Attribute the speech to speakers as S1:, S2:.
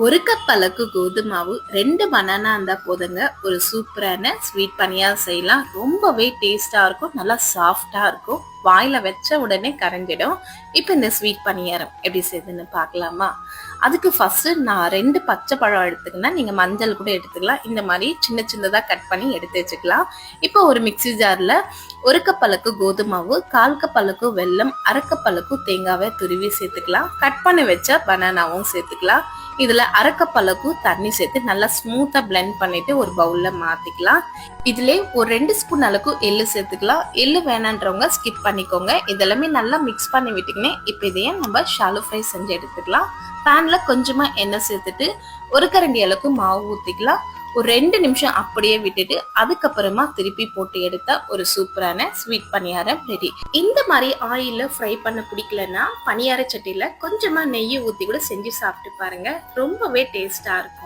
S1: ஒரு கப் அளவுக்கு கோதுமை மாவு 2 பனானா இருந்தா போதுங்க. ஒரு சூப்பரான ஸ்வீட் பணியாரம் செய்யலாம். ரொம்பவே டேஸ்டா இருக்கும். நல்லா சாஃப்டா இருக்கும். வாயில வச்ச உடனே கரைஞ்சிடும். இப்போ இந்த ஸ்வீட் பணியாரம் எப்படி செய்யுதுன்னு பார்க்கலாமா? அதுக்கு ஃபர்ஸ்ட் நான் 2 பச்சை பழம் எடுத்துக்கினா, நீங்க மஞ்சள் கூட எடுத்துக்கலாம். இந்த மாதிரி சின்ன சின்னதா கட் பண்ணி எடுத்து வச்சுக்கலாம். இப்போ ஒரு மிக்ஸி ஜார்ல 1 கப் அளவுக்கு கோதுமை மாவு, 1/4 கப் அளவுக்கு வெல்லம், 1/2 கப் அளவுக்கு தேங்காவை துருவி சேர்த்துக்கலாம். கட் பண்ணி வச்ச பனானாவும் சேர்த்துக்கலாம். இதுல 1/2 கப் அளவுக்கு தண்ணி சேர்த்து நல்லா ஸ்மூத்தா பிளெண்ட் பண்ணிட்டு ஒரு பவுல்ல மாத்திக்கலாம். இதுல ஒரு 2 ஸ்பூன் அளவுக்கு எள்ளு சேர்த்துக்கலாம். எள்ளு வேணான்றவங்க ஸ்கிப் பண்ணிக்கோங்க. இதெல்லாமே நல்லா மிக்ஸ் பண்ணி விட்டுக்கினே இப்போ இதையே நம்ம ஷாலோ ஃப்ரை செஞ்சு எடுத்துக்கலாம். பேன்ல கொஞ்சமா எண்ணெய் சேர்த்துட்டு ஒரு கரண்டி அளவுக்கு மாவு ஊத்திக்கலாம். ஒரு 2 நிமிஷம் அப்படியே விட்டுட்டு அதுக்கப்புறமா திருப்பி போட்டு எடுத்தா ஒரு சூப்பரான ஸ்வீட் பணியாரம் ரெடி. இந்த மாதிரி ஆயில்ல ஃப்ரை பண்ண பிடிக்கலன்னா பணியார சட்டியில கொஞ்சமா நெய்யை ஊத்தி கூட செஞ்சு சாப்பிட்டு பாருங்க. ரொம்பவே டேஸ்டா இருக்கும்.